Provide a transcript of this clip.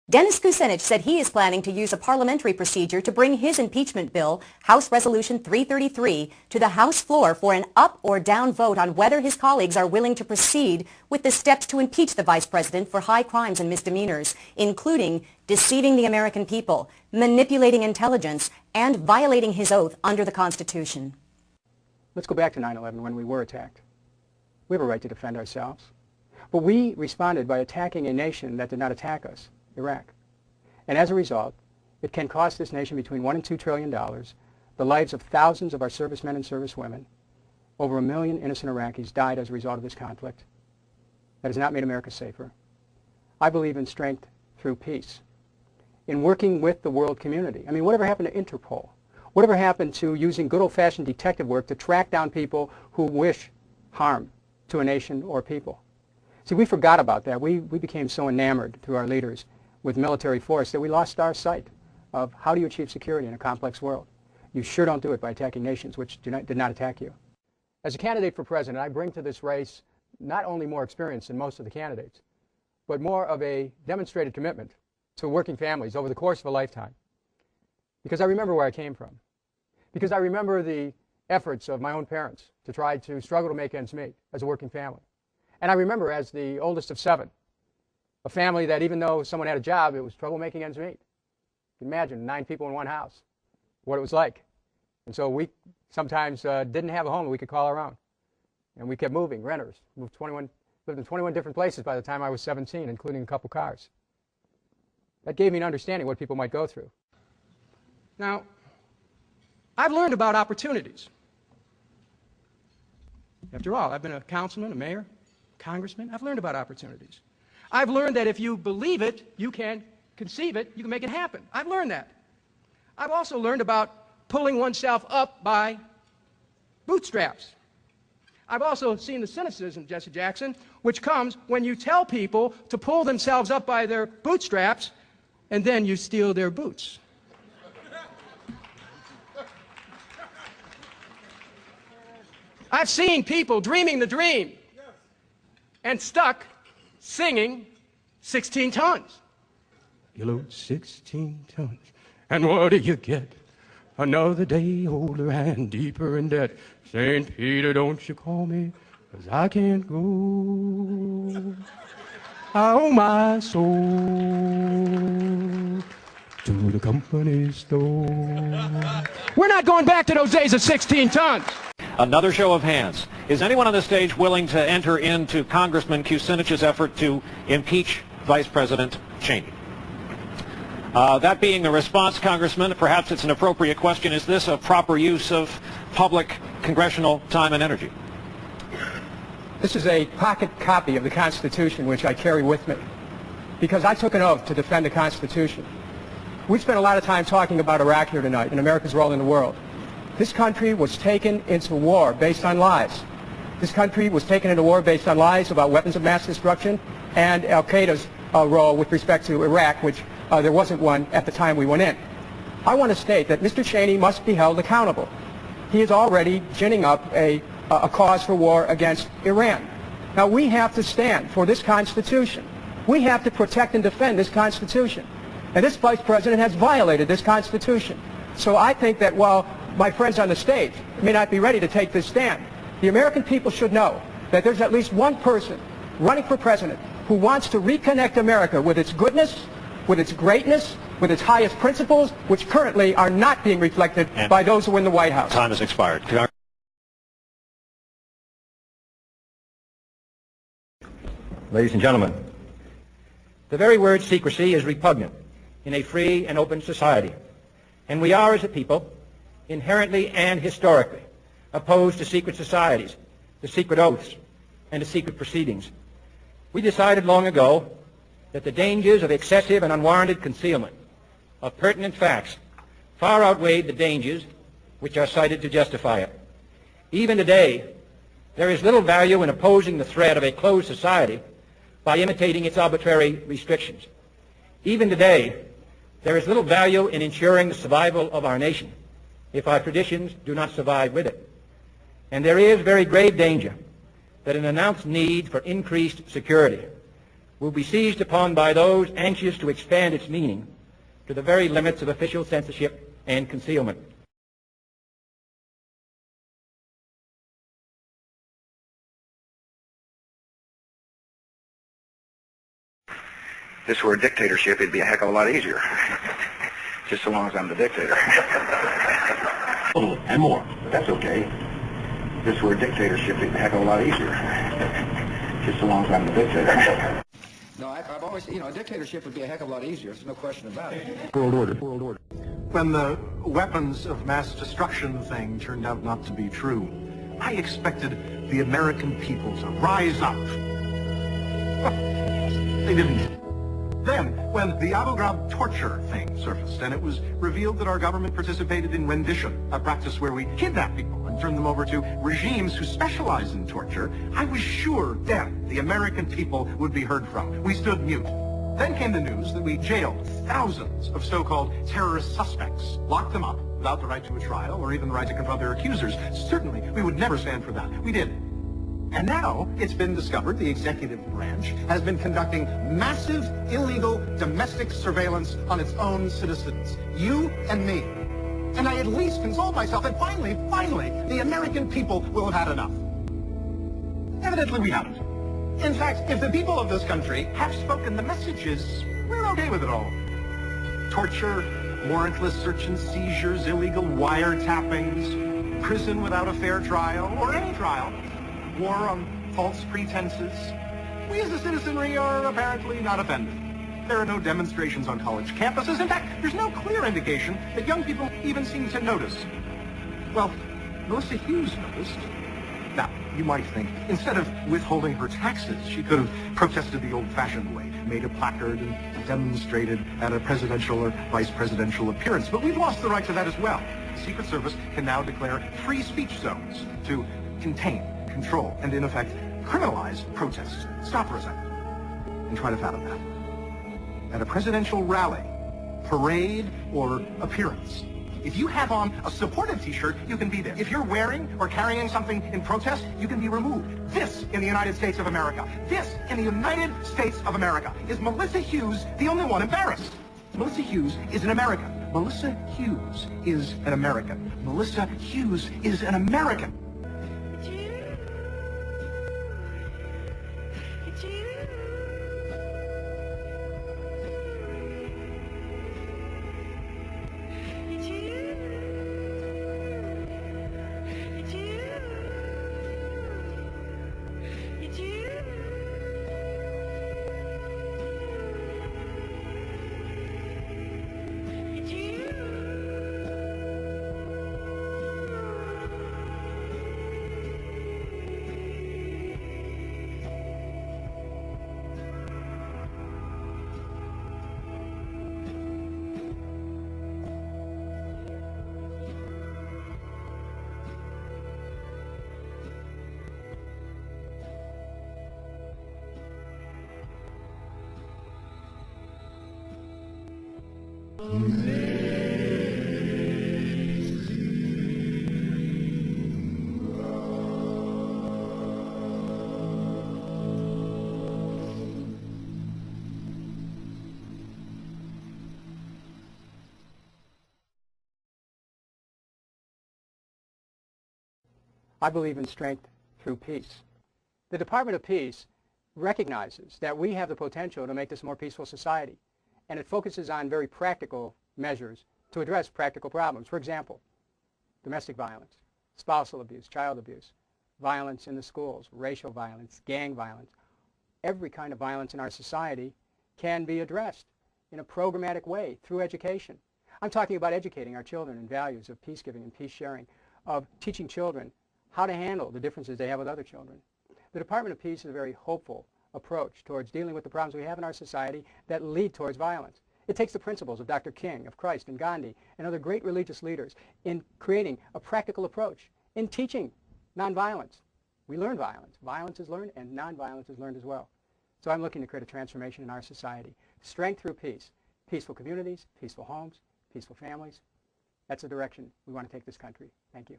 Dennis Kucinich said he is planning to use a parliamentary procedure to bring his impeachment bill, House Resolution 333, to the House floor for an up or down vote on whether his colleagues are willing to proceed with the steps to impeach the vice president for high crimes and misdemeanors, including deceiving the American people, manipulating intelligence, and violating his oath under the Constitution. Let's go back to 9/11 when we were attacked. We have a right to defend ourselves. But we responded by attacking a nation that did not attack us, Iraq. And as a result, it can cost this nation between $1 and $2 trillion, the lives of thousands of our servicemen and servicewomen. Over 1 million innocent Iraqis died as a result of this conflict. That has not made America safer. I believe in strength through peace, in working with the world community. I mean, whatever happened to Interpol? Whatever happened to using good old-fashioned detective work to track down people who wish harm to a nation or people? See, we forgot about that. We became so enamored through our leaders with military force that we lost our sight of how do you achieve security in a complex world. You sure don't do it by attacking nations which did not attack you. As a candidate for president, I bring to this race not only more experience than most of the candidates, but more of a demonstrated commitment to working families over the course of a lifetime. Because I remember where I came from. Because I remember the efforts of my own parents to try to struggle to make ends meet as a working family. And I remember as the oldest of 7, a family that even though someone had a job, it was trouble making ends meet. You can imagine 9 people in one house, what it was like. And so we sometimes didn't have a home that we could call our own. And we kept moving, renters, lived in 21 different places by the time I was 17, including a couple cars. That gave me an understanding of what people might go through. Now, I've learned about opportunities. After all, I've been a councilman, a mayor, congressman. I've learned about opportunities. I've learned that if you believe it, you can conceive it, you can make it happen. I've learned that. I've also learned about pulling oneself up by bootstraps. I've also seen the cynicism, Jesse Jackson, which comes when you tell people to pull themselves up by their bootstraps and then you steal their boots. I've seen people dreaming the dream and stuck singing 16 tons. You load 16 tons, and what do you get? Another day older and deeper in debt. St. Peter, don't you call me, 'cause I can't go. I owe my soul to the company store. We're not going back to those days of 16 tons. Another show of hands. Is anyone on the stage willing to enter into Congressman Kucinich's effort to impeach Vice President Cheney? That being the response, Congressman, perhaps it's an appropriate question. Is this a proper use of public congressional time and energy? This is a pocket copy of the Constitution which I carry with me because I took an oath to defend the Constitution. We've spent a lot of time talking about Iraq here tonight and America's role in the world. This country was taken into war based on lies. This country was taken into war based on lies about weapons of mass destruction and al-Qaeda's role with respect to Iraq, which there wasn't one at the time we went in. I want to state that Mr. Cheney must be held accountable. He is already ginning up a cause for war against Iran. Now, we have to stand for this Constitution. We have to protect and defend this Constitution. And this Vice President has violated this Constitution. So I think that while my friends on the stage may not be ready to take this stand, the American people should know that there's at least one person running for president who wants to reconnect America with its goodness, with its greatness, with its highest principles, which currently are not being reflected by those who are in the White House. Time has expired. Ladies and gentlemen, the very word secrecy is repugnant in a free and open society, and we are, as a people, inherently and historically opposed to secret societies, to secret oaths, and to secret proceedings. We decided long ago that the dangers of excessive and unwarranted concealment of pertinent facts far outweighed the dangers which are cited to justify it. Even today, there is little value in opposing the threat of a closed society by imitating its arbitrary restrictions. Even today, there is little value in ensuring the survival of our nation if our traditions do not survive with it. And there is very grave danger that an announced need for increased security will be seized upon by those anxious to expand its meaning to the very limits of official censorship and concealment. If this were a dictatorship, it'd be a heck of a lot easier. Just so long as I'm the dictator. And more, but that's okay. If this were a dictatorship, it'd be a heck of a lot easier. Just so long as I'm the dictator. No, I've always, a dictatorship would be a heck of a lot easier. There's no question about it. World order. World order. When the weapons of mass destruction thing turned out not to be true, I expected the American people to rise up. They didn't. Then, when the Abu Ghraib torture thing surfaced, and it was revealed that our government participated in rendition, a practice where we kidnap people and turn them over to regimes who specialize in torture, I was sure then the American people would be heard from. We stood mute. Then came the news that we jailed thousands of so-called terrorist suspects, locked them up without the right to a trial or even the right to confront their accusers. Certainly, we would never stand for that. We did. And now it's been discovered the executive branch has been conducting massive, illegal, domestic surveillance on its own citizens, you and me. And I at least console myself that finally, the American people will have had enough. Evidently we haven't. In fact, if the people of this country have spoken the messages, we're okay with it all. Torture, warrantless search and seizures, illegal wiretappings, prison without a fair trial, or any trial, war on false pretenses. We as the citizenry are apparently not offended. There are no demonstrations on college campuses. In fact, there's no clear indication that young people even seem to notice. Well, Melissa Hughes noticed. Now, you might think, instead of withholding her taxes, she could have protested the old-fashioned way, made a placard and demonstrated at a presidential or vice presidential appearance. But we've lost the right to that as well. The Secret Service can now declare free speech zones to contain, control, and in effect, criminalize protests. Stop for a second and try to fathom that. At a presidential rally, parade, or appearance, if you have on a supportive t-shirt, you can be there. If you're wearing or carrying something in protest, you can be removed. This in the United States of America. This in the United States of America. Is Melissa Hughes the only one embarrassed? Melissa Hughes is an American. Melissa Hughes is an American. Melissa Hughes is an American. I believe in strength through peace. The Department of Peace recognizes that we have the potential to make this a more peaceful society, and it focuses on very practical measures to address practical problems. For example, domestic violence, spousal abuse, child abuse, violence in the schools, racial violence, gang violence. Every kind of violence in our society can be addressed in a programmatic way through education. I'm talking about educating our children in values of peace-giving and peace-sharing, of teaching children how to handle the differences they have with other children. The Department of Peace is a very hopeful approach towards dealing with the problems we have in our society that lead towards violence. It takes the principles of Dr. King, of Christ, and Gandhi, and other great religious leaders in creating a practical approach, in teaching nonviolence. We learn violence. Violence is learned, and nonviolence is learned as well. So I'm looking to create a transformation in our society. Strength through peace. Peaceful communities, peaceful homes, peaceful families. That's the direction we want to take this country. Thank you.